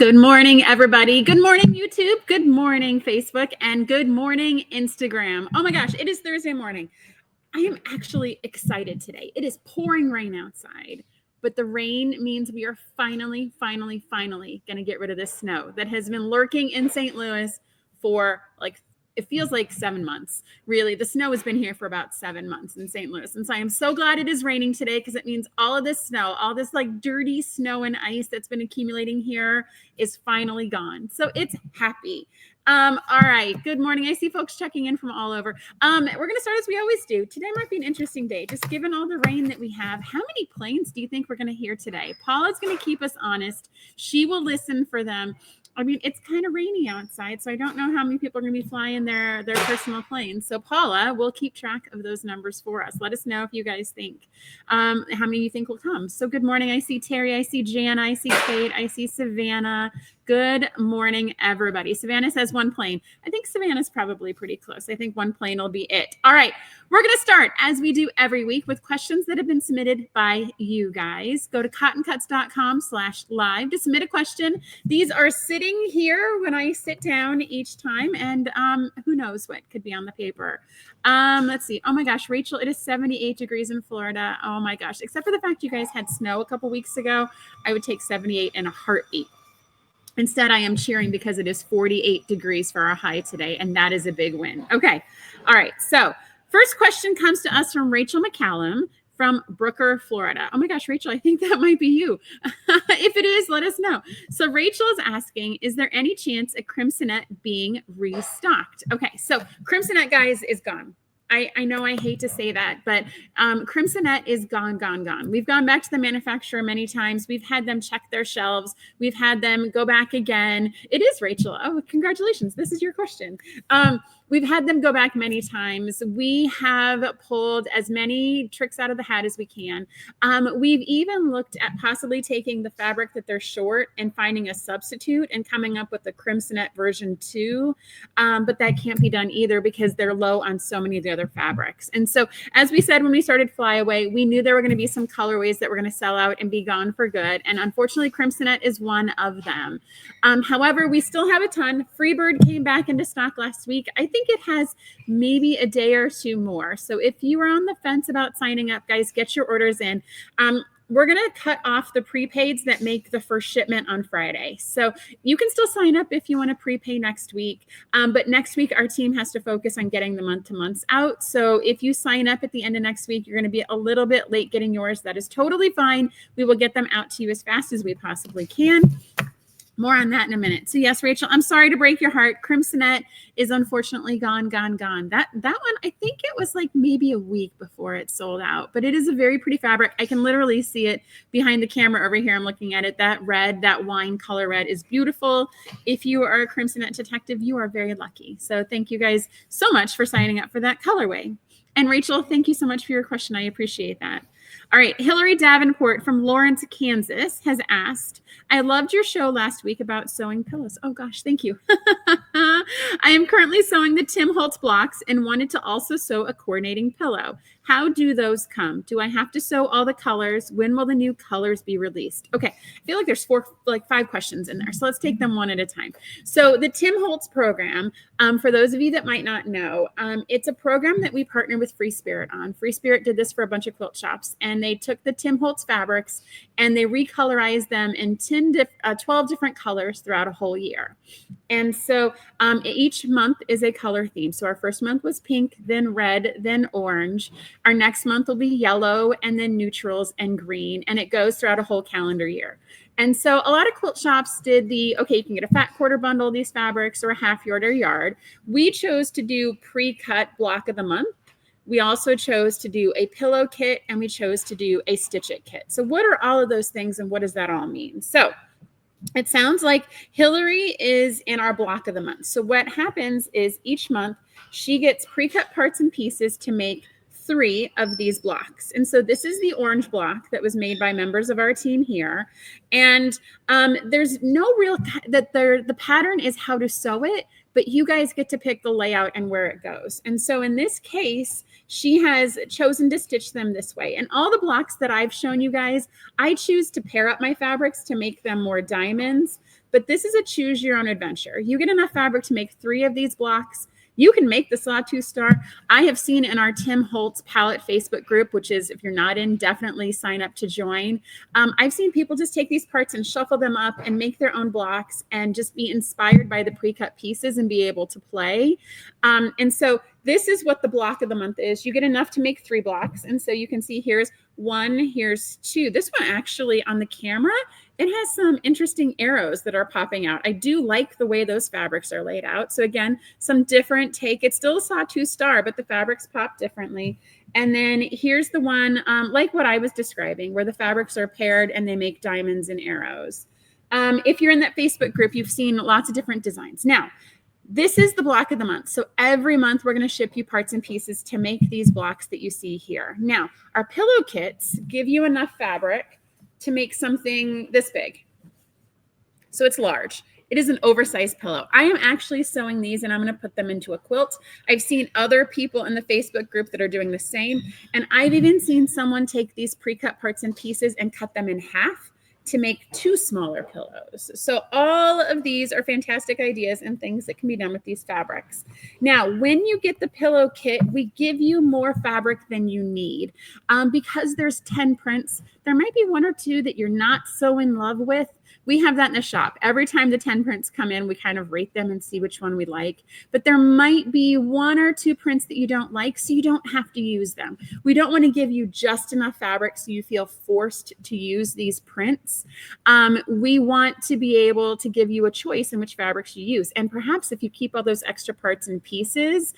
Good morning, everybody. Good morning, YouTube. Good morning, Facebook. And good morning, Instagram. Oh my gosh, it is Thursday morning. I am actually excited today. It is pouring rain outside, but the rain means we are finally going to get rid of this snow that has been lurking in St. Louis for it feels like 7 months. Really, the snow has been here for about 7 months in St. Louis. And so I am so glad it is raining today because it means all of this snow, all this like dirty snow and ice that's been accumulating here is finally gone. So it's happy. All right. Good morning. I see folks checking in from all over. We're going to start as we always do. Today might be an interesting day, just given all the rain that we have. How many planes do you think we're going to hear today? Paula's going to keep us honest. She will listen for them. I mean, it's kind of rainy outside, so I don't know how many people are going to be flying their personal planes. So Paula will keep track of those numbers for us. Let us know if you guys think, how many you think will come. So good morning. I see Terry. I see Jan. I see Kate. I see Savannah. Good morning, everybody. Savannah says 1 plane. I think Savannah's probably pretty close. I think 1 plane will be it. All right. We're going to start, as we do every week, with questions that have been submitted by you guys. Go to cottoncuts.com/live to submit a question. These are sitting here when I sit down each time, and who knows what could be on the paper. Let's see. Oh my gosh, Rachel, it is 78 degrees in Florida. Oh my gosh. Except for the fact you guys had snow a couple weeks ago, I would take 78 in a heartbeat. Instead, I am cheering because it is 48 degrees for our high today, and that is a big win. Okay. All right. So first question comes to us from Rachel McCallum from Brooker, Florida. Oh my gosh, Rachel, I think that might be you. If it is, let us know. So Rachel is asking, is there any chance at Crimsonet being restocked? Okay. So Crimsonet, guys, is gone. I know I hate to say that, but Crimsonet is gone. We've gone back to the manufacturer many times. We've had them check their shelves. We've had them go back again. It is Rachel. Oh, congratulations. This is your question. We've had them go back many times. We have pulled as many tricks out of the hat as we can. We've even looked at possibly taking the fabric that they're short and finding a substitute and coming up with the Crimsonet version 2. But that can't be done either because they're low on so many of the other fabrics. And so, as we said when we started Flyaway, we knew there were going to be some colorways that were going to sell out and be gone for good. And unfortunately, Crimsonet is one of them. However, we still have a ton. Freebird came back into stock last week. I think it has maybe a day or two more. So if you are on the fence about signing up, guys, get your orders in. We're going to cut off the prepaids that make the first shipment on Friday. So you can still sign up if you want to prepay next week. But next week, our team has to focus on getting the month-to-months out. So if you sign up at the end of next week, you're going to be a little bit late getting yours. That is totally fine. We will get them out to you as fast as we possibly can. More on that in a minute. So yes, Rachel, I'm sorry to break your heart. Crimsonet is unfortunately gone. That one, I think it was like maybe a week before it sold out, but it is a very pretty fabric. I can literally see it behind the camera over here. I'm looking at it. That red, that wine color red is beautiful. If you are a Crimsonet detective, you are very lucky. So thank you guys so much for signing up for that colorway. And Rachel, thank you so much for your question. I appreciate that. All right, Hillary Davenport from Lawrence, Kansas has asked, I loved your show last week about sewing pillows. Oh gosh, thank you. I am currently sewing the Tim Holtz blocks and wanted to also sew a coordinating pillow. How do those come? Do I have to sew all the colors? When will the new colors be released? Okay, I feel like there's 5 questions in there. So let's take them one at a time. So the Tim Holtz program, for those of you that might not know, it's a program that we partner with Free Spirit on. Free Spirit did this for a bunch of quilt shops, and they took the Tim Holtz fabrics and they recolorized them in 12 different colors throughout a whole year. And so each month is a color theme. So our first month was pink, then red, then orange. Our next month will be yellow, and then neutrals and green. And it goes throughout a whole calendar year. And so a lot of quilt shops did okay, you can get a fat quarter bundle of these fabrics or a half yard or yard. We chose to do pre-cut block of the month. We also chose to do a pillow kit, and we chose to do a stitch it kit. So what are all of those things, and what does that all mean? So it sounds like Hillary is in our block of the month. So what happens is each month she gets pre-cut parts and pieces to make 3 of these blocks. And so this is the orange block that was made by members of our team here. And there's no real, the pattern is how to sew it, but you guys get to pick the layout and where it goes. And so in this case, she has chosen to stitch them this way. And all the blocks that I've shown you guys, I choose to pair up my fabrics to make them more diamonds. but this is a choose your own adventure. You get enough fabric to make 3 of these blocks. You can make the Sawtooth Star. I have seen in our Tim Holtz palette Facebook group, which is, if you're not in, definitely sign up to join. I've seen people just take these parts and shuffle them up and make their own blocks and just be inspired by the pre-cut pieces and be able to play. And so this is what the block of the month is. You get enough to make 3 blocks. And so you can see here's 1, here's 2. This one actually on the camera, it has some interesting arrows that are popping out. I do like the way those fabrics are laid out. So again, some different take. It's still a Sawtooth Star, but the fabrics pop differently. And then here's the one, like what I was describing, where the fabrics are paired and they make diamonds and arrows. If you're in that Facebook group, you've seen lots of different designs. Now, this is the block of the month. So every month we're going to ship you parts and pieces to make these blocks that you see here. Now, our pillow kits give you enough fabric to make something this big. So it's large. It is an oversized pillow. I am actually sewing these and I'm going to put them into a quilt. I've seen other people in the Facebook group that are doing the same. And I've even seen someone take these pre-cut parts and pieces and cut them in half to make 2 smaller pillows. So all of these are fantastic ideas and things that can be done with these fabrics. Now, when you get the pillow kit, we give you more fabric than you need. Because there's 10 prints, there might be 1 or 2 that you're not so in love with. We have that in the shop. Every time the 10 prints come in, we kind of rate them and see which one we like. But there might be 1 or 2 prints that you don't like, so you don't have to use them. We don't want to give you just enough fabric so you feel forced to use these prints. We want to be able to give you a choice in which fabrics you use. And perhaps if you keep all those extra parts and pieces,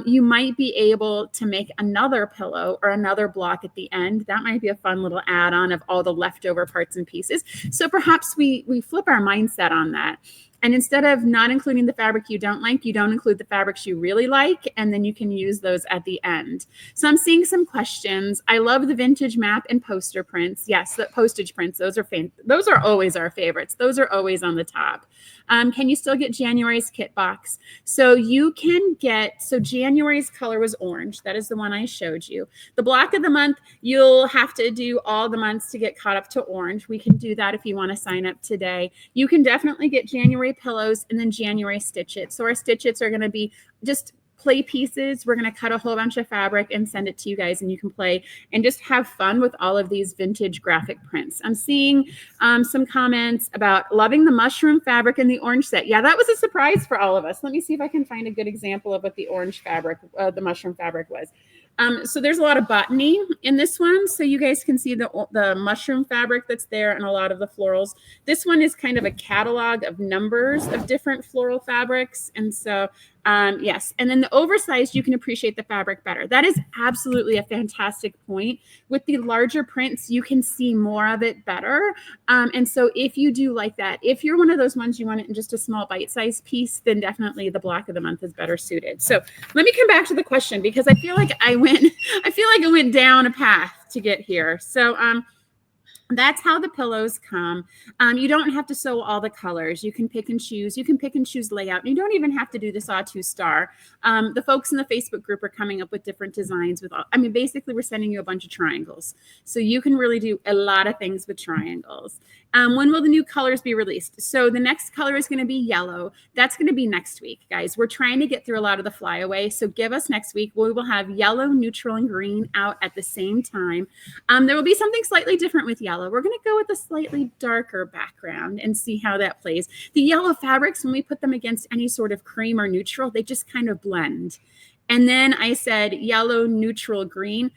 you might be able to make another pillow or another block at the end. That might be a fun little add-on of all the leftover parts and pieces. So perhaps we flip our mindset on that. And instead of not including the fabric you don't like, you don't include the fabrics you really like, and then you can use those at the end. So I'm seeing some questions. I love the vintage map and poster prints. Yes, the postage prints, those are always our favorites. Those are always on the top. Can you still get January's kit box? So you can get, so January's color was orange. That is the one I showed you. The block of the month, you'll have to do all the months to get caught up to orange. We can do that if you want to sign up today. You can definitely get January pillows and then January stitchets. So our stitchets are going to be just play pieces. We're going to cut a whole bunch of fabric and send it to you guys, and you can play and just have fun with all of these vintage graphic prints. I'm seeing some comments about loving the mushroom fabric in the orange set. Yeah, that was a surprise for all of us. Let me see if I can find a good example of what the orange fabric, the mushroom fabric was. So there's a lot of botany in this one. So you guys can see the mushroom fabric that's there and a lot of the florals. This one is kind of a catalog of numbers of different floral fabrics. And so, yes. And then the oversized, you can appreciate the fabric better. That is absolutely a fantastic point. With the larger prints, you can see more of it better. And so if you do like that, if you're one of those ones you want it in just a small bite-sized piece, then definitely the block of the month is better suited. So let me come back to the question, because I feel like I went down a path to get here. So that's how the pillows come. You don't have to sew all the colors. You can pick and choose. You can pick and choose layout. You don't even have to do the Sawtooth Star. The folks in the Facebook group are coming up with different designs with all, I mean, basically we're sending you a bunch of triangles. So you can really do a lot of things with triangles. When will the new colors be released? So the next color is going to be yellow. That's going to be next week, guys. We're trying to get through a lot of the flyaway. So give us next week. We will have yellow, neutral, and green out at the same time. There will be something slightly different with yellow. We're going to go with a slightly darker background and see how that plays. The yellow fabrics, when we put them against any sort of cream or neutral, they just kind of blend. And then I said yellow, neutral, green.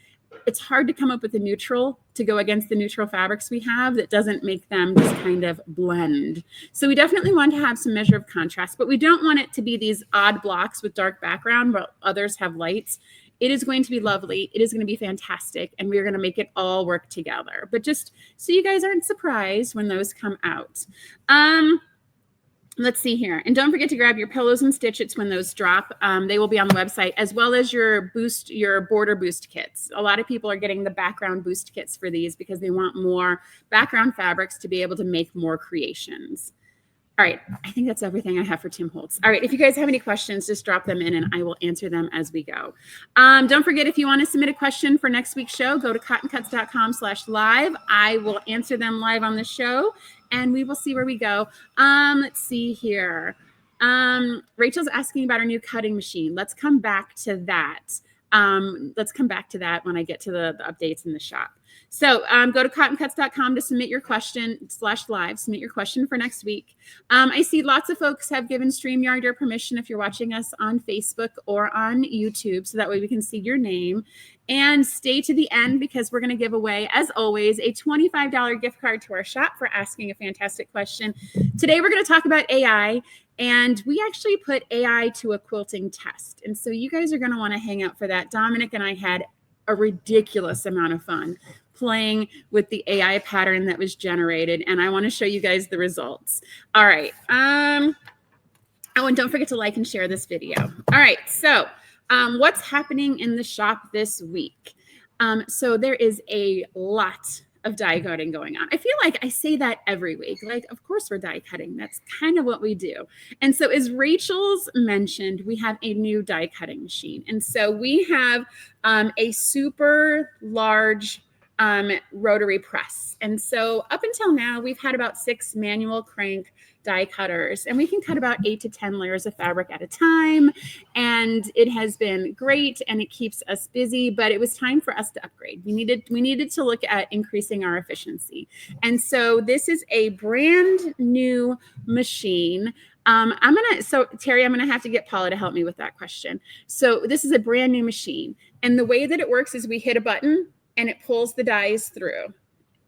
It's hard to come up with a neutral to go against the neutral fabrics we have that doesn't make them just kind of blend. So we definitely want to have some measure of contrast, but we don't want it to be these odd blocks with dark background while others have lights. It is going to be lovely. It is going to be fantastic. And we're going to make it all work together. But just so you guys aren't surprised when those come out. Let's see here. And don't forget to grab your pillows and stitchets when those drop. They will be on the website, as well as your border boost kits. A lot of people are getting the background boost kits for these because they want more background fabrics to be able to make more creations. All right, I think that's everything I have for Tim Holtz. All right, if you guys have any questions, just drop them in and I will answer them as we go. Don't forget, if you want to submit a question for next week's show, go to cottoncuts.com/live. I will answer them live on the show and we will see where we go. Let's see here. Rachel's asking about our new cutting machine. Let's come back to that. Let's come back to that when I get to the updates in the shop. So go to cottoncuts.com to submit your question /live, submit your question for next week. I see lots of folks have given StreamYard your permission if you're watching us on Facebook or on YouTube, so that way we can see your name. And stay to the end because we're going to give away, as always, a $25 gift card to our shop for asking a fantastic question. Today we're going to talk about AI. And we actually put AI to a quilting test. And so you guys are going to want to hang out for that. Dominic and I had a ridiculous amount of fun playing with the AI pattern that was generated. And I want to show you guys the results. All right. Oh, and don't forget to like and share this video. All right. So what's happening in the shop this week? So there is a lot of die cutting going on. I feel like I say that every week. Like, of course we're die cutting. That's kind of what we do. And so as Rachel's mentioned, we have a new die cutting machine. And so we have a super large rotary press. And so up until now, we've had about 6 manual crank die cutters, and we can cut about 8 to 10 layers of fabric at a time. And it has been great and it keeps us busy, but it was time for us to upgrade. We needed to look at increasing our efficiency. And so this is a brand new machine. So Terry, I'm gonna have to get Paula to help me with that question. So this is a brand new machine. And the way that it works is we hit a button and it pulls the dies through.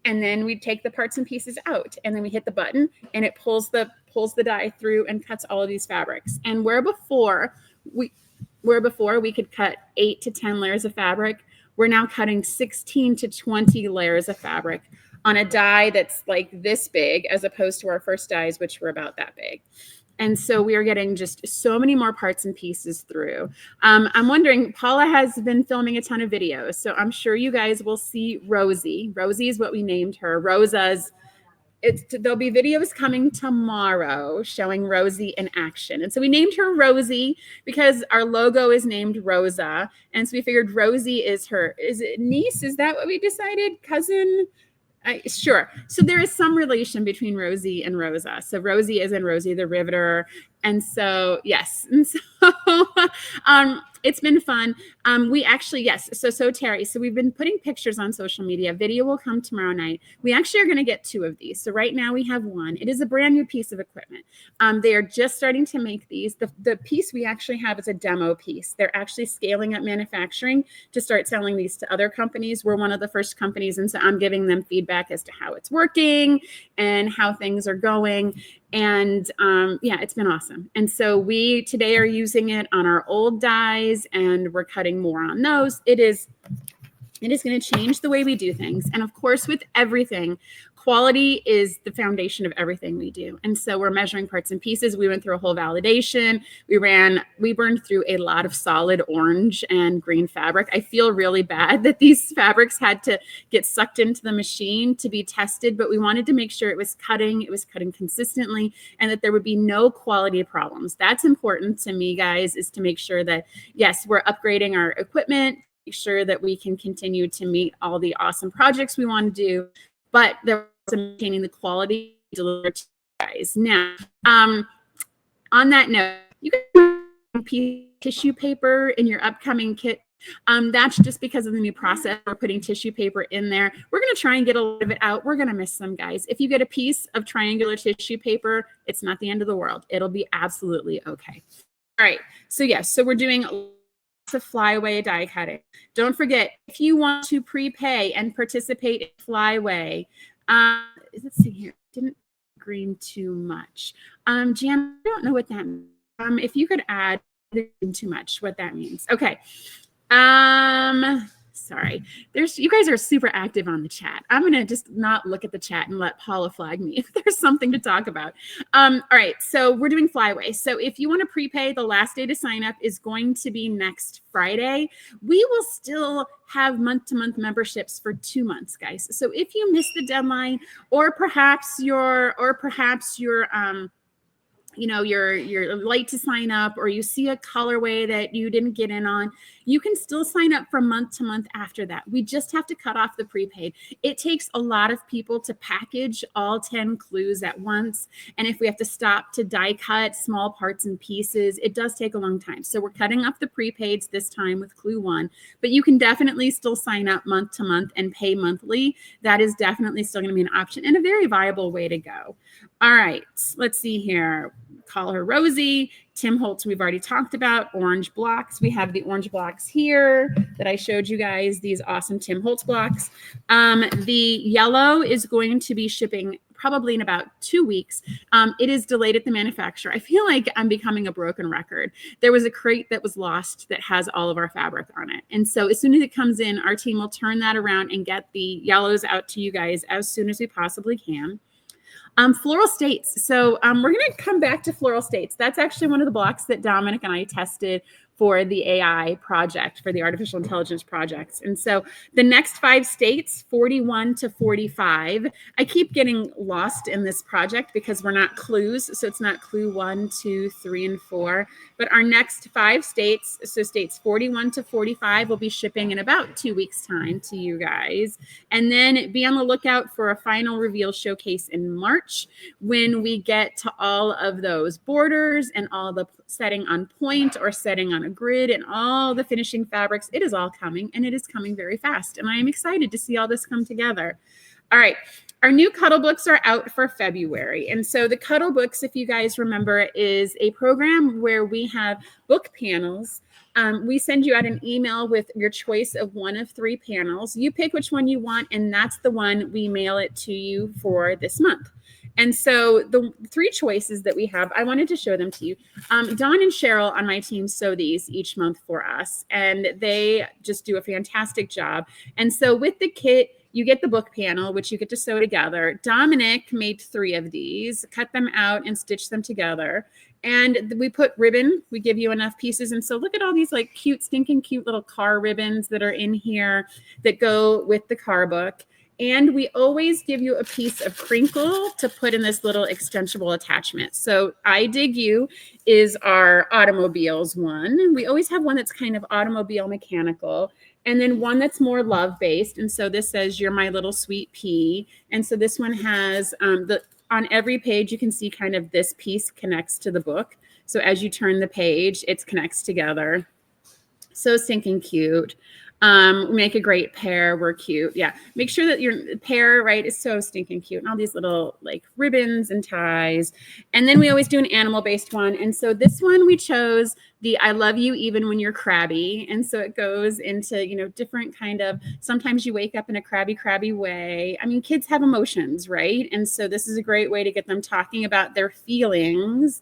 And then we take the parts and pieces out, and then we hit the button and it pulls the die through and cuts all of these fabrics. And where before we could cut 8 to 10 layers of fabric, we're now cutting 16 to 20 layers of fabric on a die that's like this big, as opposed to our first dies, which were about that big. And so we are getting just so many more parts and pieces through. I'm wondering, Paula has been filming a ton of videos, so I'm sure you guys will see Rosie. Rosie is what we named her. There'll be videos coming tomorrow showing Rosie in action. And so we named her Rosie because our logo is named Rosa. And so we figured Rosie is it niece? Is that what we decided? Cousin? Sure. So there is some relation between Rosie and Rosa. So Rosie is in Rosie the Riveter. And so, yes. And so it's been fun. We actually, yes. So Terry, so we've been putting pictures on social media. Video will come tomorrow night. We actually are going to get 2 of these. So right now we have 1. It is a brand new piece of equipment. They are just starting to make these. The piece we actually have is a demo piece. They're actually scaling up manufacturing to start selling these to other companies. We're one of the first companies. And so I'm giving them feedback as to how it's working and how things are going. And yeah, it's been awesome. And so we today are using it on our old dies, and we're cutting more on those. It is going to change the way we do things. And of course, with everything, quality is the foundation of everything we do. And so we're measuring parts and pieces. We went through a whole validation. We burned through a lot of solid orange and green fabric. I feel really bad that these fabrics had to get sucked into the machine to be tested, but we wanted to make sure it was cutting consistently, and that there would be no quality problems. That's important to me, guys, is to make sure that, yes, we're upgrading our equipment, make sure that we can continue to meet all the awesome projects we want to do, but they're also maintaining the quality delivered to you guys. Now, on that note, you can use tissue paper in your upcoming kit. That's just because of the new process. We're putting tissue paper in there. We're going to try and get a little bit out. We're going to miss some, guys. If you get a piece of triangular tissue paper, it's not the end of the world. It'll be absolutely okay. All right. So yes, so we're doing of flyaway die cutting. Don't forget, if you want to prepay and participate in flyaway, let's see here, didn't green too much. Jan, I don't know what that means. If you could add too much, what that means. Okay. Sorry. You guys are super active on the chat. I'm going to just not look at the chat and let Paula flag me if there's something to talk about. All right. So we're doing flyaway. So if you want to prepay, the last day to sign up is going to be next Friday. We will still have month-to-month memberships for 2 months, guys. So if you missed the deadline, or perhaps your you know, you're late to sign up, or you see a colorway that you didn't get in on, you can still sign up from month to month after that. We just have to cut off the prepaid. It takes a lot of people to package all 10 clues at once. And if we have to stop to die cut small parts and pieces, it does take a long time. So we're cutting off the prepaids this time with clue 1, but you can definitely still sign up month to month and pay monthly. That is definitely still going to be an option and a very viable way to go. All right, let's see here. Call her Rosie. Tim Holtz, we've already talked about. Orange blocks. We have the orange blocks here that I showed you guys, these awesome Tim Holtz blocks. The yellow is going to be shipping probably in about 2 weeks. It is delayed at the manufacturer. I feel like I'm becoming a broken record. There was a crate that was lost that has all of our fabric on it. And so as soon as it comes in, our team will turn that around and get the yellows out to you guys as soon as we possibly can. Floral States. So we're going to come back to Floral States. That's actually one of the blocks that Dominic and I tested for the AI project, for the artificial intelligence projects. And so the next 5 states, 41 to 45, I keep getting lost in this project because we're not clues. So it's not clue 1, 2, 3, and 4. But our next 5 states, so states 41 to 45, will be shipping in about 2 weeks' time to you guys. And then be on the lookout for a final reveal showcase in March when we get to all of those borders and all the setting on point or setting on a grid and all the finishing fabrics. It is all coming, and it is coming very fast. And I am excited to see all this come together. All right. Our new Cuddle books are out for February. And so the Cuddle books, if you guys remember, is a program where we have book panels. We send you out an email with your choice of 1 of 3 panels. You pick which one you want, and that's the one we mail it to you for this month. And so the 3 choices that we have, I wanted to show them to you. Dawn and Cheryl on my team sew these each month for us, and they just do a fantastic job. And so with the kit, you get the book panel, which you get to sew together. Dominic made 3 of these, cut them out and stitched them together. And we put ribbon, we give you enough pieces. And so look at all these like cute, stinking cute little car ribbons that are in here that go with the car book. And we always give you a piece of crinkle to put in this little extensible attachment. So I Dig You is our automobiles one. We always have one that's kind of automobile mechanical, and then one that's more love-based. And so this says, "You're my little sweet pea." And so this one has on every page, you can see kind of this piece connects to the book. So as you turn the page, it connects together. So stinking cute. Make a great pair. We're cute. Yeah. Make sure that your pair, right, is so stinking cute. And all these little like ribbons and ties. And then we always do an animal-based one. And so this one we chose the "I love you even when you're crabby." And so it goes into, you know, different kind of, sometimes you wake up in a crabby way. I mean, kids have emotions, right? And so this is a great way to get them talking about their feelings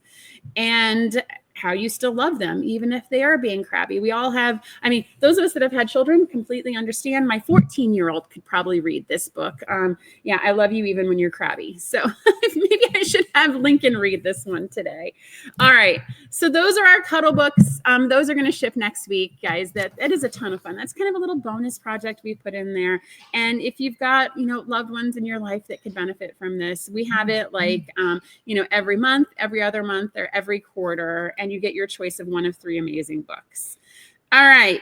and how you still love them, even if they are being crabby. We all have, I mean, those of us that have had children completely understand. My 14-year-old could probably read this book. Yeah, I love you even when you're crabby. So maybe I should have Lincoln read this one today. All right. So those are our Cuddle books. Those are going to ship next week, guys. That is a ton of fun. That's kind of a little bonus project we put in there. And if you've got, you know, loved ones in your life that could benefit from this, we have it like, you know, every month, every other month, or every quarter. And you get your choice of 1 of 3 amazing books. All right.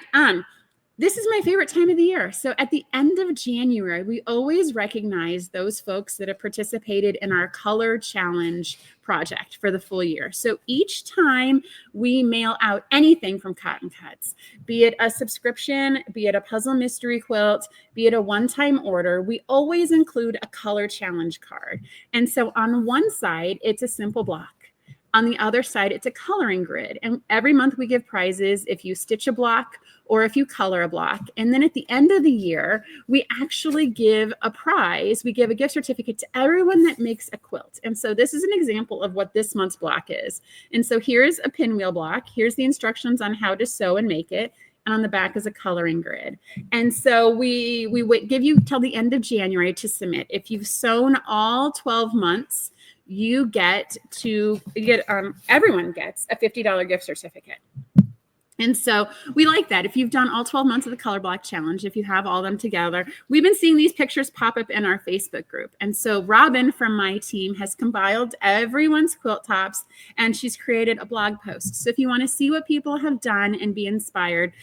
This is my favorite time of the year. So at the end of January, we always recognize those folks that have participated in our Color Challenge project for the full year. So each time we mail out anything from Cotton Cuts, be it a subscription, be it a puzzle mystery quilt, be it a one-time order, we always include a Color Challenge card. And so on one side, it's a simple block. On the other side, it's a coloring grid. And every month we give prizes if you stitch a block or if you color a block. And then at the end of the year, we actually give a prize. We give a gift certificate to everyone that makes a quilt. And so this is an example of what this month's block is. And so here's a pinwheel block. Here's the instructions on how to sew and make it. And on the back is a coloring grid. And so we give you till the end of January to submit. If you've sewn all 12 months, everyone gets a $50 gift certificate. And so we like that. If you've done all 12 months of the color block challenge, if you have all of them together, we've been seeing these pictures pop up in our Facebook group. And so Robin from my team has compiled everyone's quilt tops, and she's created a blog post. So if you want to see what people have done and be inspired,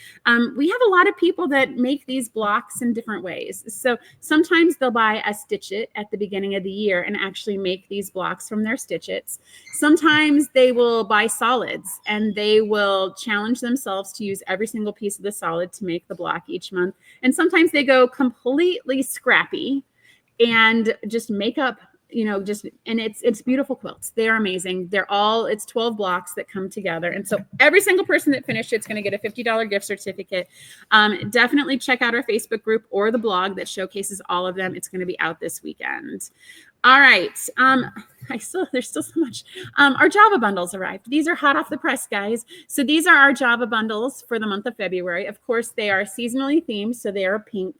we have a lot of people that make these blocks in different ways. So sometimes they'll buy a stitch it at the beginning of the year and actually make these blocks from their stitch-its. Sometimes they will buy solids and they will challenge themselves to use every single piece of the solid to make the block each month. And sometimes they go completely scrappy and just make up, and it's beautiful quilts. They're amazing. It's 12 blocks that come together. And so every single person that finished it's going to get a $50 gift certificate. Definitely check out our Facebook group or the blog that showcases all of them. It's going to be out this weekend. All right. There's still so much. Our Java bundles arrived. These are hot off the press, guys. So these are our Java bundles for the month of February. Of course, they are seasonally themed, so they are pink.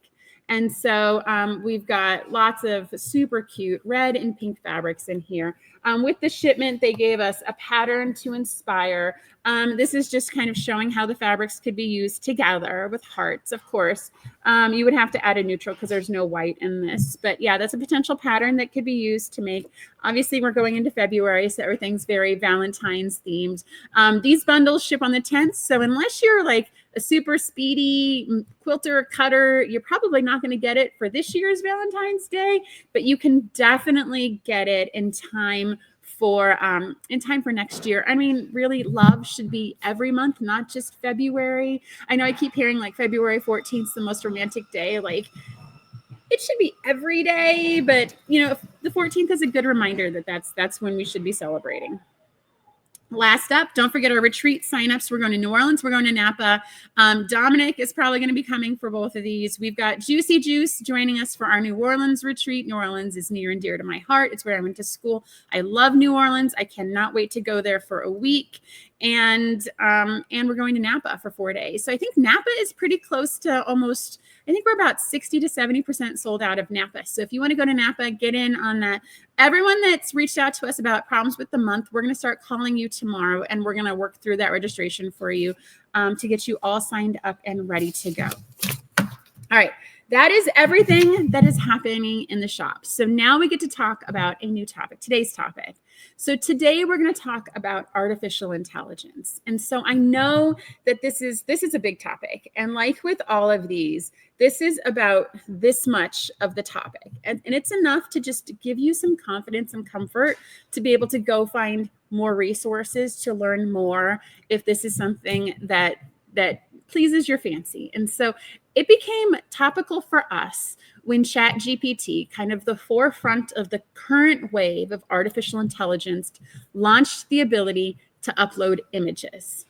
And so we've got lots of super cute red and pink fabrics in here. With the shipment, they gave us a pattern to inspire. This is just kind of showing how the fabrics could be used together with hearts, of course. You would have to add a neutral because there's no white in this. But yeah, that's a potential pattern that could be used to make. Obviously, we're going into February, so everything's very Valentine's themed. These bundles ship on the 10th. So unless you're like a super speedy quilter cutter, you're probably not going to get it for this year's Valentine's Day, but you can definitely get it in time for next year. I mean, really, love should be every month, not just February. I know I keep hearing like February 14th is the most romantic day. Like, it should be every day, but the 14th is a good reminder that that's when we should be celebrating. Last up, don't forget our retreat signups. We're going to New Orleans. We're going to Napa. Dominic is probably going to be coming for both of these. We've got Juicy Juice joining us for our New Orleans retreat. New Orleans is near and dear to my heart. It's where I went to school. I love New Orleans. I cannot wait to go there for a week. And we're going to Napa for 4 days. So I think Napa is pretty close to almost, I think we're about 60 to 70% sold out of Napa. So if you want to go to Napa, get in on that. Everyone that's reached out to us about problems with the month, we're going to start calling you tomorrow, and we're going to work through that registration for you to get you all signed up and ready to go. All right. That is everything that is happening in the shop. So now we get to talk about a new topic, today's topic. So today we're going to talk about artificial intelligence. And so I know that this is a big topic. And like with all of these, this is about this much of the topic. And it's enough to just give you some confidence and comfort to be able to go find more resources to learn more if this is something that pleases your fancy. And so it became topical for us when ChatGPT, kind of the forefront of the current wave of artificial intelligence, launched the ability to upload images.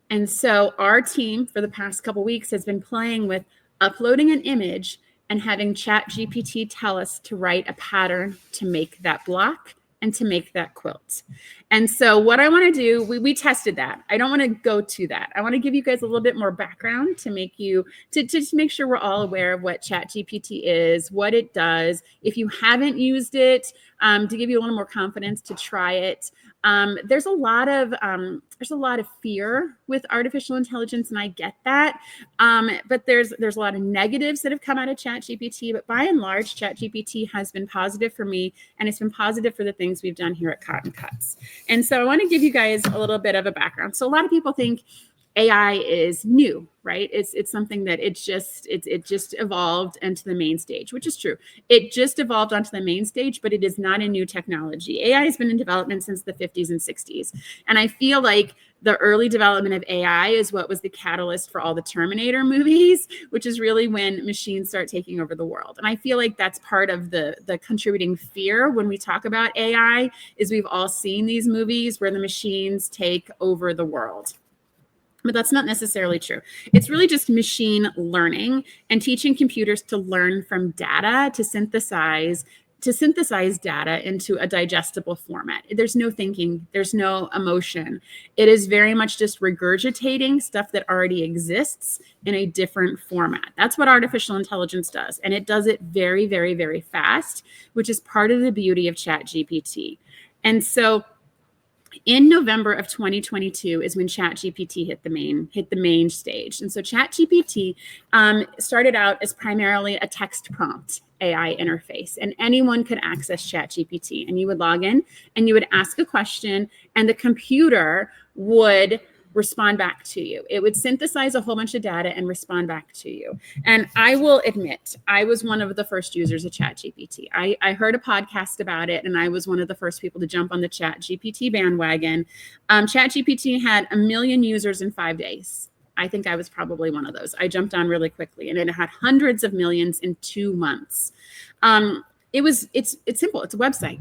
And so our team for the past couple weeks has been playing with uploading an image and having ChatGPT tell us to write a pattern to make that block and to make that quilt. And so what I want to do, we tested that. I don't want to go to that. I want to give you guys a little bit more background to make you, to just make sure we're all aware of what ChatGPT is, what it does. If you haven't used it, to give you a little more confidence to try it. There's a lot of fear with artificial intelligence, and I get that. But there's a lot of negatives that have come out of ChatGPT. But by and large, ChatGPT has been positive for me, and it's been positive for the things we've done here at Cotton Cuts. And so I want to give you guys a little bit of a background. So a lot of people think AI is new, right? It's something that it just evolved into the main stage, which is true. It just evolved onto the main stage, but it is not a new technology. AI has been in development since the 50s and 60s. And I feel like the early development of AI is what was the catalyst for all the Terminator movies, which is really when machines start taking over the world. And I feel like that's part of the contributing fear when we talk about AI is we've all seen these movies where the machines take over the world. But that's not necessarily true. It's really just machine learning and teaching computers to learn from data to synthesize data into a digestible format. There's no thinking, there's no emotion. It is very much just regurgitating stuff that already exists in a different format. That's what artificial intelligence does. And it does it very, very, very fast, which is part of the beauty of ChatGPT. And so in November of 2022 is when ChatGPT hit the main stage. And so ChatGPT started out as primarily a text prompt AI interface, and anyone could access ChatGPT. And you would log in and you would ask a question, and the computer would respond back to you. It would synthesize a whole bunch of data and respond back to you. And I will admit, I was one of the first users of ChatGPT. I heard a podcast about it, and I was one of the first people to jump on the ChatGPT bandwagon. ChatGPT had 1 million users in 5 days. I think I was probably one of those. I jumped on really quickly, and it had hundreds of millions in 2 months. It's simple. It's a website.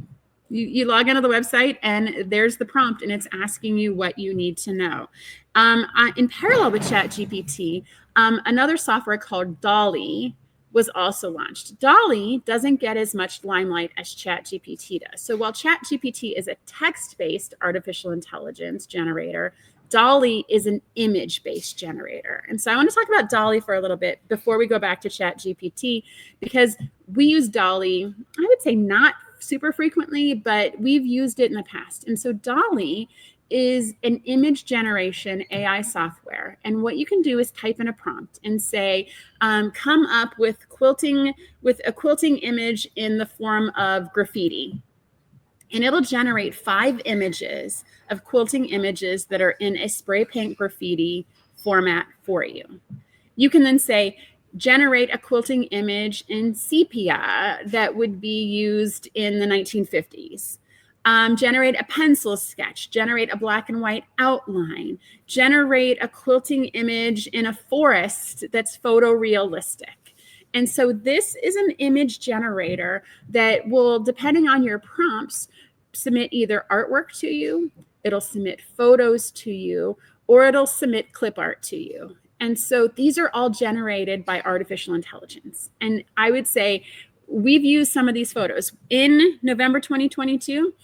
You log into the website, and there's the prompt, and it's asking you what you need to know. In parallel with ChatGPT, another software called Dolly was also launched. Dolly doesn't get as much limelight as ChatGPT does. So while ChatGPT is a text-based artificial intelligence generator, Dolly is an image-based generator. And so I want to talk about Dolly for a little bit before we go back to ChatGPT, because we use Dolly, I would say not super frequently, but we've used it in the past. And so Dolly is an image generation AI software. And what you can do is type in a prompt and say, come up with a quilting image in the form of graffiti. And it'll generate 5 images of quilting images that are in a spray paint graffiti format for you. You can then say, generate a quilting image in sepia that would be used in the 1950s. Generate a pencil sketch, generate a black and white outline, generate a quilting image in a forest that's photorealistic. And so this is an image generator that will, depending on your prompts, submit either artwork to you, it'll submit photos to you, or it'll submit clip art to you. And so these are all generated by artificial intelligence. And I would say we've used some of these photos. In November 2022,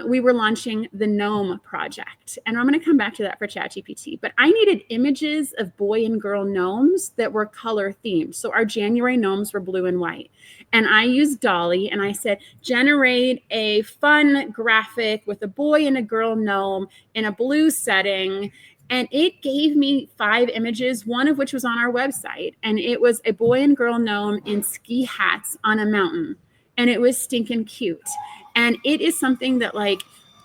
we were launching the Gnome project. And I'm going to come back to that for ChatGPT. But I needed images of boy and girl gnomes that were color themed. So our January gnomes were blue and white. And I used Dolly, and I said, generate a fun graphic with a boy and a girl gnome in a blue setting. And it gave me 5 images, one of which was on our website. And it was a boy and girl gnome in ski hats on a mountain. And it was stinking cute. And it is something that, like,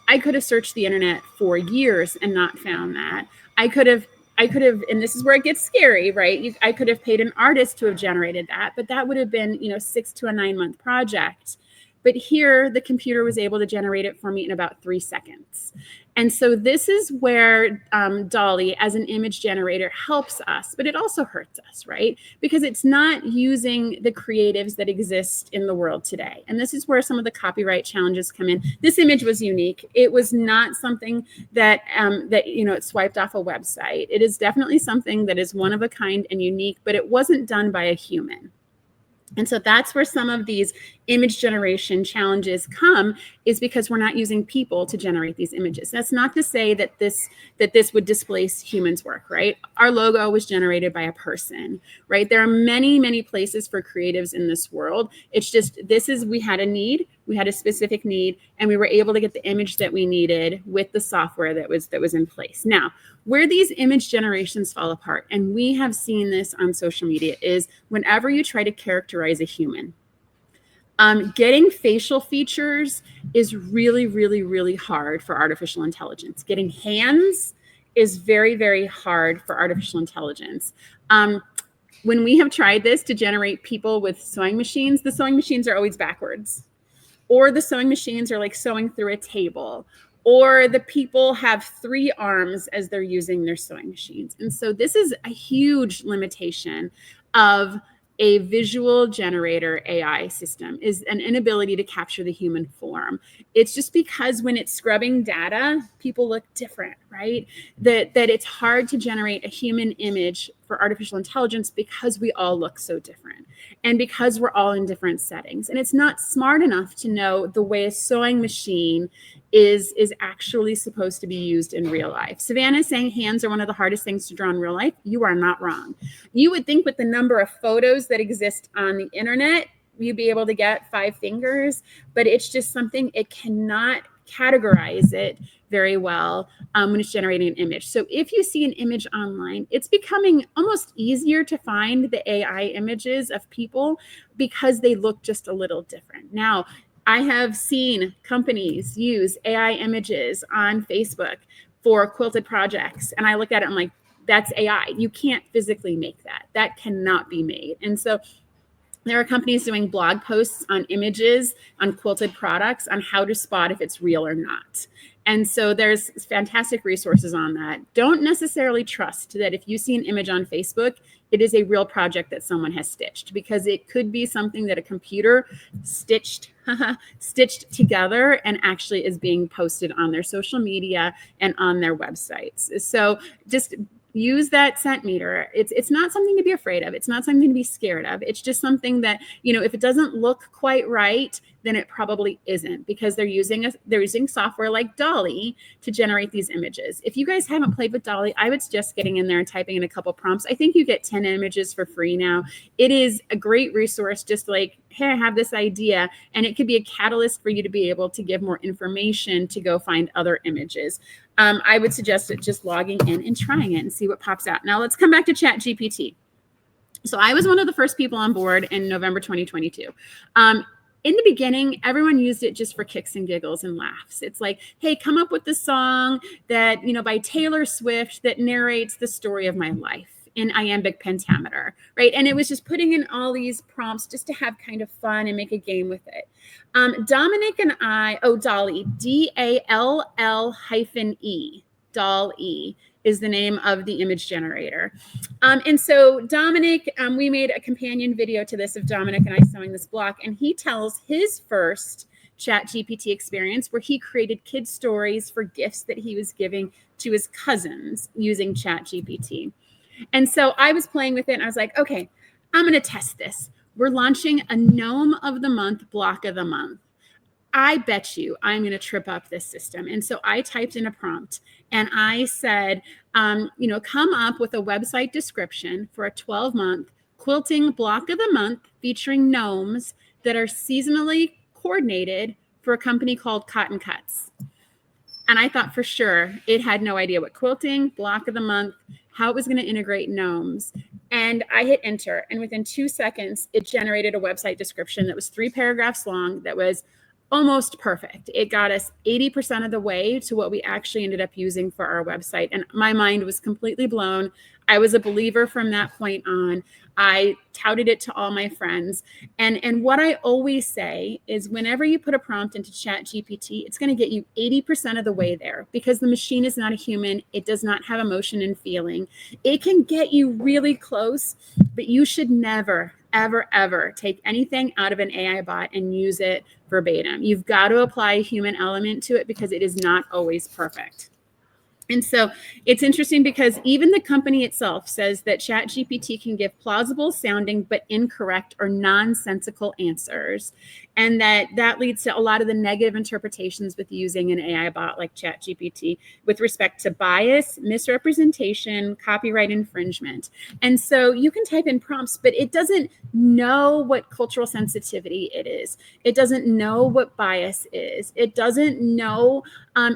I could have searched the internet for years and not found that. I could have, and this is where it gets scary, right? I could have paid an artist to have generated that, but that would have been, 6 to a 9 month project. But here, the computer was able to generate it for me in about 3 seconds. And so this is where Dolly, as an image generator, helps us, but it also hurts us, right? Because it's not using the creatives that exist in the world today. And this is where some of the copyright challenges come in. This image was unique. It was not something that it swiped off a website. It is definitely something that is one of a kind and unique, but it wasn't done by a human. And so that's where some of these image generation challenges come, is because we're not using people to generate these images. That's not to say that this would displace humans' work, right? Our logo was generated by a person, right? There are many, many places for creatives in this world. It's just, we had a need, we had a specific need, and we were able to get the image that we needed with the software that was in place. Now, where these image generations fall apart, and we have seen this on social media, is whenever you try to characterize a human. Getting facial features is really, really, really hard for artificial intelligence. Getting hands is very, very hard for artificial intelligence. When we have tried this to generate people with sewing machines, the sewing machines are always backwards. Or the sewing machines are like sewing through a table. Or the people have 3 arms as they're using their sewing machines. And so this is a huge limitation of a visual generator AI system, is an inability to capture the human form. It's just because when it's scrubbing data, people look different, right? That it's hard to generate a human image for artificial intelligence because we all look so different and because we're all in different settings. And it's not smart enough to know the way a sewing machine is actually supposed to be used in real life. Savannah is saying hands are one of the hardest things to draw in real life. You are not wrong. You would think with the number of photos that exist on the internet, you'd be able to get 5 fingers, but it's just something it cannot categorize it very well when it's generating an image. So if you see an image online, it's becoming almost easier to find the AI images of people because they look just a little different. Now, I have seen companies use AI images on Facebook for quilted projects, and I look at it, I'm like, that's AI. You can't physically make that. That cannot be made. And so there are companies doing blog posts on images on quilted products on how to spot if it's real or not. And so there's fantastic resources on that. Don't necessarily trust that if you see an image on Facebook, it is a real project that someone has stitched, because it could be something that a computer stitched together and actually is being posted on their social media and on their websites. So just use that centimeter. It's not something to be afraid of. It's not something to be scared of. It's just something that, if it doesn't look quite right, then it probably isn't, because they're using software like Dolly to generate these images. If you guys haven't played with Dolly, I would suggest getting in there and typing in a couple prompts. I think you get 10 images for free now. It is a great resource, just like, hey, I have this idea, and it could be a catalyst for you to be able to give more information to go find other images. I would suggest just logging in and trying it and see what pops out. Now let's come back to ChatGPT. So I was one of the first people on board in November 2022. In the beginning, everyone used it just for kicks and giggles and laughs. It's like, hey, come up with the song that, by Taylor Swift that narrates the story of my life in iambic pentameter, right? And it was just putting in all these prompts just to have kind of fun and make a game with it. Dominic and I, Dolly, DALL-E, Doll-E is the name of the image generator. And so Dominic, we made a companion video to this of Dominic and I sewing this block, and he tells his first ChatGPT experience where he created kid stories for gifts that he was giving to his cousins using ChatGPT. And so I was playing with it, and I was like, okay, I'm going to test this. We're launching a Gnome of the Month block of the month. I bet you I'm going to trip up this system. And so I typed in a prompt, and I said, come up with a website description for a 12-month quilting block of the month featuring gnomes that are seasonally coordinated for a company called Cotton Cuts. And I thought for sure it had no idea what quilting, block of the month, how it was going to integrate gnomes. And I hit enter, and within 2 seconds, it generated a website description that was 3 paragraphs long that was almost perfect. It got us 80% of the way to what we actually ended up using for our website. And my mind was completely blown. I was a believer from that point on. I touted it to all my friends. And what I always say is whenever you put a prompt into ChatGPT, it's going to get you 80% of the way there, because the machine is not a human. It does not have emotion and feeling. It can get you really close, but you should never, ever, ever take anything out of an AI bot and use it verbatim. You've got to apply a human element to it because it is not always perfect. And so it's interesting because even the company itself says that ChatGPT can give plausible sounding but incorrect or nonsensical answers. And that leads to a lot of the negative interpretations with using an AI bot like ChatGPT with respect to bias, misrepresentation, copyright infringement. And so you can type in prompts, but it doesn't know what cultural sensitivity it is. It doesn't know what bias is. It doesn't know,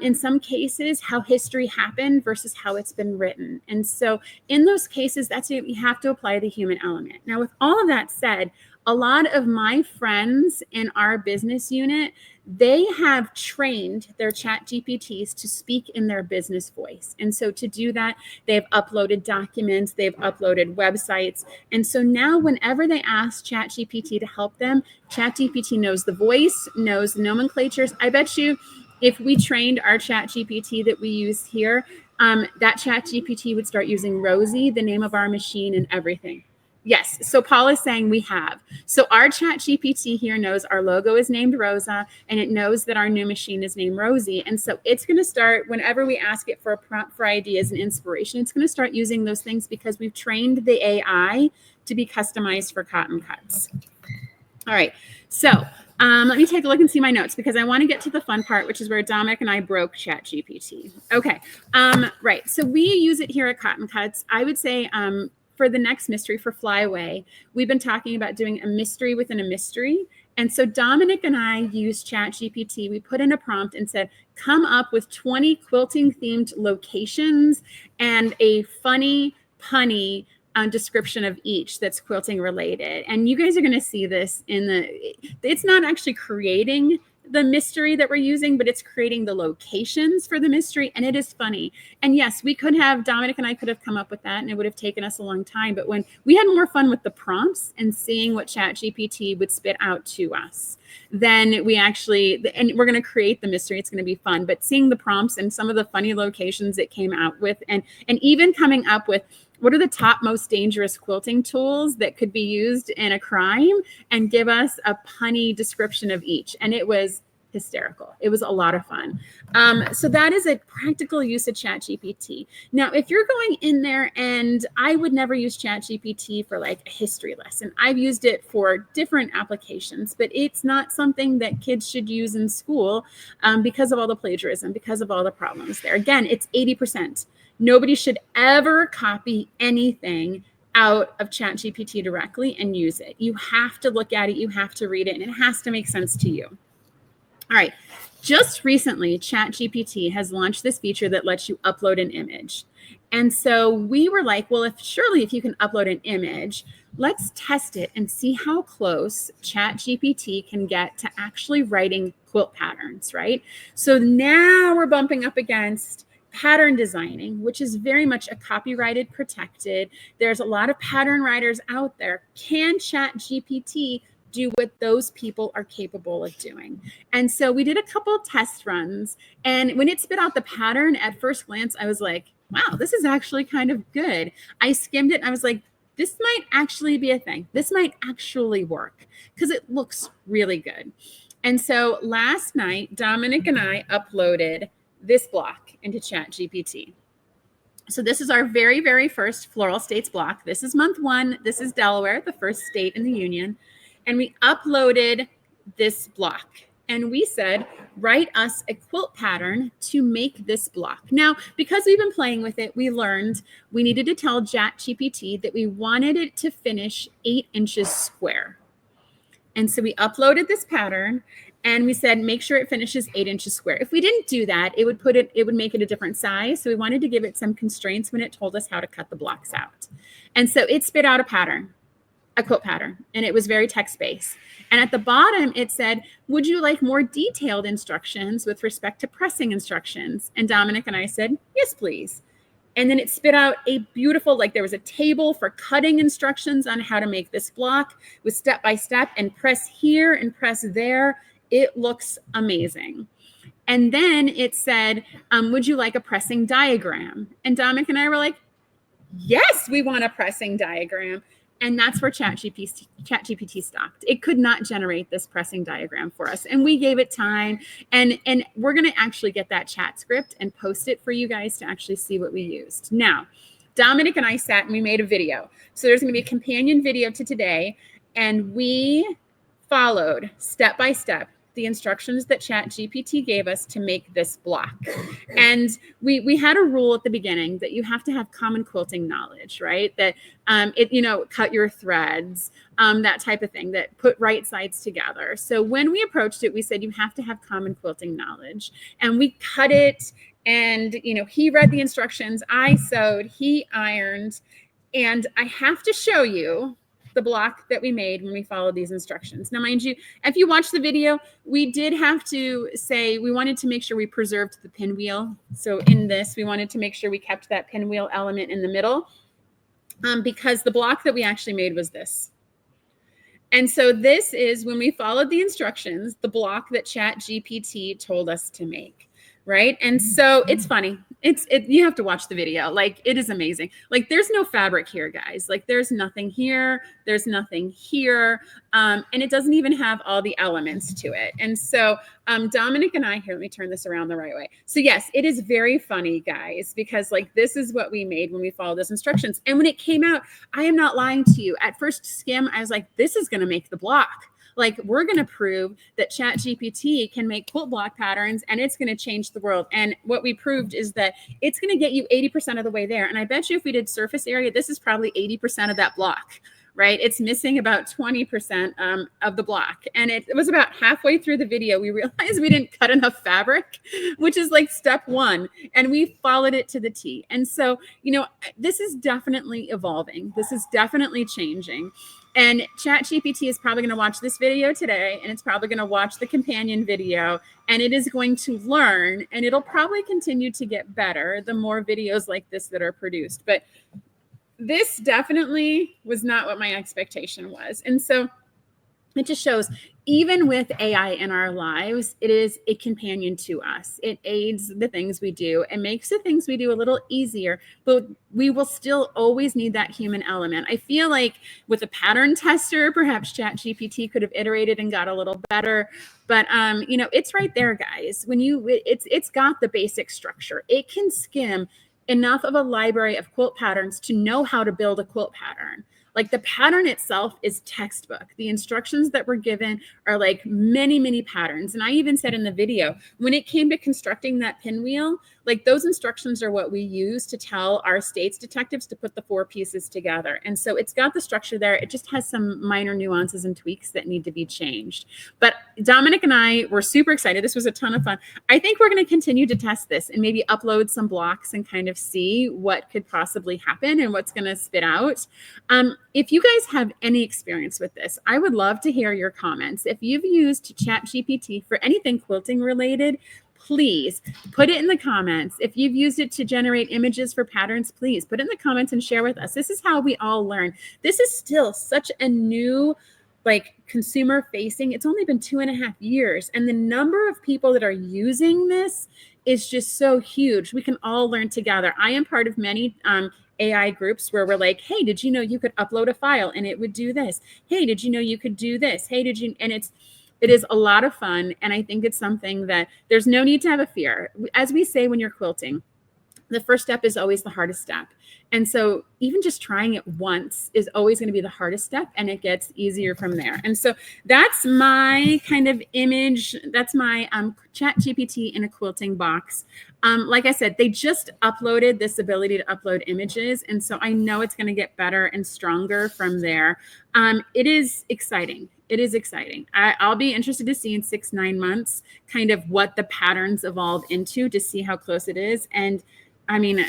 in some cases, how history happened versus how it's been written. And so in those cases, that's it. You have to apply the human element. Now, with all of that said, a lot of my friends in our business unit, they have trained their ChatGPTs to speak in their business voice. And so to do that, they've uploaded documents, they've uploaded websites. And so now whenever they ask ChatGPT to help them, ChatGPT knows the voice, knows the nomenclatures. I bet you if we trained our ChatGPT that we use here, that ChatGPT would start using Rosie, the name of our machine, and everything. Yes. So Paul is saying we have. So our ChatGPT here knows our logo is named Rosa, and it knows that our new machine is named Rosie. And so it's going to start, whenever we ask it for a prompt for ideas and inspiration, it's going to start using those things because we've trained the AI to be customized for Cotton Cuts. All right. So let me take a look and see my notes because I want to get to the fun part, which is where Dominic and I broke ChatGPT. Okay. Right. So we use it here at Cotton Cuts. I would say for the next mystery for Fly Away, we've been talking about doing a mystery within a mystery. And so Dominic and I used ChatGPT. We put in a prompt and said, come up with 20 quilting themed locations and a funny, punny description of each that's quilting related. And you guys are going to see this it's not actually creating the mystery that we're using, but it's creating the locations for the mystery. And it is funny. And yes, Dominic and I could have come up with that and it would have taken us a long time. But when we had more fun with the prompts and seeing what ChatGPT would spit out to us, then and we're going to create the mystery. It's going to be fun. But seeing the prompts and some of the funny locations it came out with, and even coming up with what are the top most dangerous quilting tools that could be used in a crime, and give us a punny description of each. And it was hysterical. It was a lot of fun. So that is a practical use of ChatGPT. Now, if you're going in there, and I would never use ChatGPT for like a history lesson. I've used it for different applications, but it's not something that kids should use in school because of all the plagiarism, because of all the problems there. Again, it's 80%. Nobody should ever copy anything out of ChatGPT directly and use it. You have to look at it, you have to read it, and it has to make sense to you. All right, just recently, ChatGPT has launched this feature that lets you upload an image. And so we were like, well, if you can upload an image, let's test it and see how close ChatGPT can get to actually writing quilt patterns, right? So now we're bumping up against pattern designing, which is very much a copyrighted protected. There's a lot of pattern writers out there. Can ChatGPT do what those people are capable of doing? And so we did a couple of test runs, and when it spit out the pattern, at first glance, I was like, wow, this is actually kind of good. I skimmed it and I was like, this might actually be a thing. This might actually work because it looks really good. And so last night, Dominic and I uploaded this block into ChatGPT. So this is our very, very first Floral States block. This is month 1. This is Delaware, the first state in the union. And we uploaded this block. And we said, write us a quilt pattern to make this block. Now, because we've been playing with it, we learned we needed to tell ChatGPT that we wanted it to finish 8 inches square. And so we uploaded this pattern and we said, make sure it finishes 8 inches square. If we didn't do that, it would make it a different size. So we wanted to give it some constraints when it told us how to cut the blocks out. And so it spit out a pattern, a quilt pattern, and it was very text-based. And at the bottom, it said, would you like more detailed instructions with respect to pressing instructions? And Dominic and I said, yes, please. And then it spit out a beautiful, there was a table for cutting instructions on how to make this block with step-by-step, and press here and press there. It looks amazing. And then it said, would you like a pressing diagram? And Dominic and I were like, yes, we want a pressing diagram. And that's where ChatGPT stopped. It could not generate this pressing diagram for us. And we gave it time. And we're going to actually get that chat script and post it for you guys to actually see what we used. Now, Dominic and I sat and we made a video. So there's going to be a companion video to today. And we followed step by step the instructions that ChatGPT gave us to make this block. And we had a rule at the beginning that you have to have common quilting knowledge, right? That cut your threads, that type of thing, that put right sides together. So when we approached it, we said you have to have common quilting knowledge. And we cut it, and he read the instructions, I sewed, he ironed, and I have to show you the block that we made when we followed these instructions. Now, mind you, if you watch the video, we did have to say we wanted to make sure we preserved the pinwheel. So in this, we wanted to make sure we kept that pinwheel element in the middle because the block that we actually made was this. And so this is, when we followed the instructions, the block that ChatGPT told us to make, right? And so it's funny. You have to watch the video. It is amazing. There's no fabric here, guys. There's nothing here. There's nothing here. And it doesn't even have all the elements to it. And so Dominic and I, here, let me turn this around the right way. So yes, it is very funny, guys, because this is what we made when we followed those instructions. And when it came out, I am not lying to you. At first skim, I was like, this is going to make the block. We're going to prove that ChatGPT can make quilt block patterns, and it's going to change the world. And what we proved is that it's going to get you 80% of the way there. And I bet you if we did surface area, this is probably 80% of that block, right? It's missing about 20% of the block. And it was about halfway through the video, we realized we didn't cut enough fabric, which is like step one. And we followed it to the T. And so, you know, this is definitely evolving. This is definitely changing. And ChatGPT is probably going to watch this video today, and it's probably going to watch the companion video, and it is going to learn, and it'll probably continue to get better the more videos like this that are produced. But this definitely was not what my expectation was. And so it just shows, even with AI in our lives, it is a companion to us. It aids the things we do and makes the things we do a little easier, but we will still always need that human element. I feel like with a pattern tester, perhaps ChatGPT could have iterated and got a little better, but you know, it's right there, guys. When it's got the basic structure. It can skim enough of a library of quilt patterns to know how to build a quilt pattern. Like the pattern itself is textbook. The instructions that were given are like many, many patterns. And I even said in the video, when it came to constructing that pinwheel, like those instructions are what we use to tell our estates detectives to put the 4 pieces together. And so it's got the structure there. It just has some minor nuances and tweaks that need to be changed. But Dominic and I were super excited. This was a ton of fun. I think we're going to continue to test this and maybe upload some blocks and kind of see what could possibly happen and what's going to spit out. If you guys have any experience with this, I would love to hear your comments. If you've used ChatGPT for anything quilting related, please put it in the comments. If you've used it to generate images for patterns, please put it in the comments and share with us. This is how we all learn. This is still such a new, like, consumer facing. It's only been 2.5 years. And the number of people that are using this is just so huge. We can all learn together. I am part of many AI groups where we're like, hey, did you know you could upload a file and it would do this? Hey, did you know you could do this? Hey, did you? And it is a lot of fun. And I think it's something that there's no need to have a fear. As we say when you're quilting, the first step is always the hardest step. And so even just trying it once is always going to be the hardest step, and it gets easier from there. And so that's my kind of image. That's my ChatGPT in a quilting box. Like I said, they just uploaded this ability to upload images. And so I know it's going to get better and stronger from there. It is exciting. It is exciting. I'll be interested to see in 6-9 months kind of what the patterns evolve into, to see how close it is. And I mean,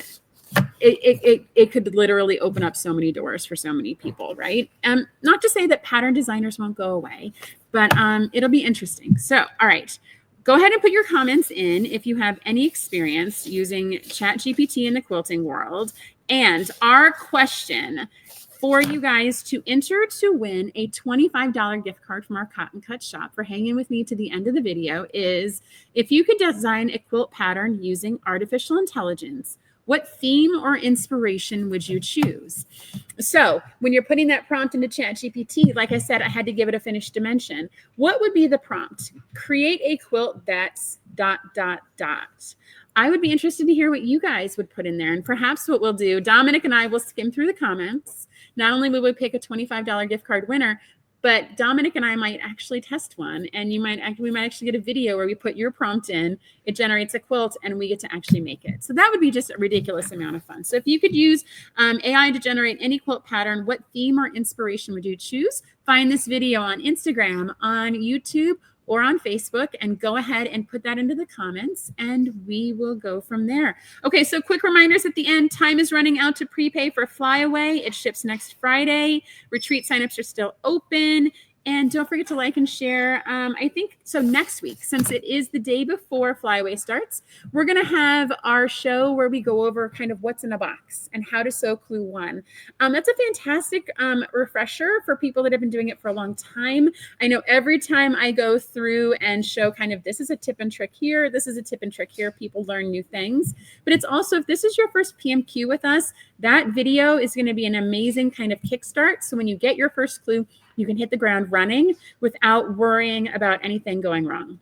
it could literally open up so many doors for so many people, right? Not to say that pattern designers won't go away, but it'll be interesting. So, all right, go ahead and put your comments in if you have any experience using ChatGPT in the quilting world. And our question for you guys to enter to win a $25 gift card from our Cotton Cut shop for hanging with me to the end of the video is, if you could design a quilt pattern using artificial intelligence, what theme or inspiration would you choose? So when you're putting that prompt into ChatGPT, like I said, I had to give it a finished dimension. What would be the prompt? Create a quilt that's ... I would be interested to hear what you guys would put in there. And perhaps what we'll do, Dominic and I will skim through the comments. Not only will we pick a $25 gift card winner, but Dominic and I might actually test one. And we might actually get a video where we put your prompt in, it generates a quilt, and we get to actually make it. So that would be just a ridiculous amount of fun. So if you could use AI to generate any quilt pattern, what theme or inspiration would you choose? Find this video on Instagram, on YouTube, or on Facebook, and go ahead and put that into the comments, and we will go from there. Okay, so quick reminders at the end. Time is running out to prepay for Flyaway. It ships next Friday. Retreat signups are still open. And don't forget to like and share. I think, so next week, since it is the day before Flyaway starts, we're going to have our show where we go over kind of what's in a box and how to sew Clue 1. That's a fantastic refresher for people that have been doing it for a long time. I know every time I go through and show kind of, this is a tip and trick here, this is a tip and trick here, people learn new things. But it's also, if this is your first PMQ with us, that video is going to be an amazing kind of kickstart. So when you get your first clue, you can hit the ground running without worrying about anything going wrong.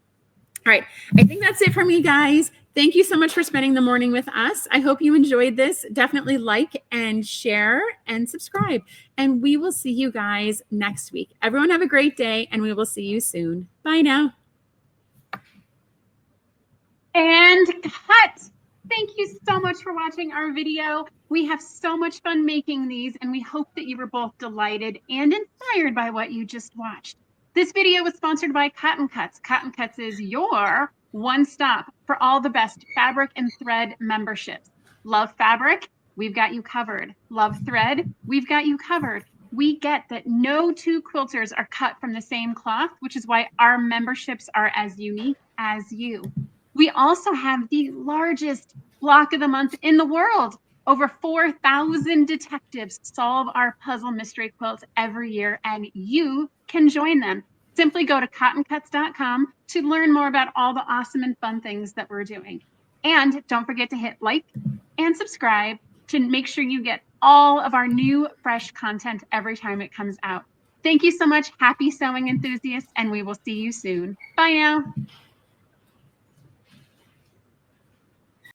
All right, I think that's it for me, guys. Thank you so much for spending the morning with us. I hope you enjoyed this. Definitely like and share and subscribe. And we will see you guys next week. Everyone have a great day, and we will see you soon. Bye now. And cut. Thank you so much for watching our video. We have so much fun making these, and we hope that you were both delighted and inspired by what you just watched. This video was sponsored by Cotton Cuts. Cotton Cuts is your one stop for all the best fabric and thread memberships. Love fabric? We've got you covered. Love thread? We've got you covered. We get that no two quilters are cut from the same cloth, which is why our memberships are as unique as you. We also have the largest block of the month in the world. Over 4,000 detectives solve our puzzle mystery quilts every year, and you can join them. Simply go to cottoncuts.com to learn more about all the awesome and fun things that we're doing. And don't forget to hit like and subscribe to make sure you get all of our new fresh content every time it comes out. Thank you so much. Happy sewing enthusiasts, and we will see you soon. Bye now.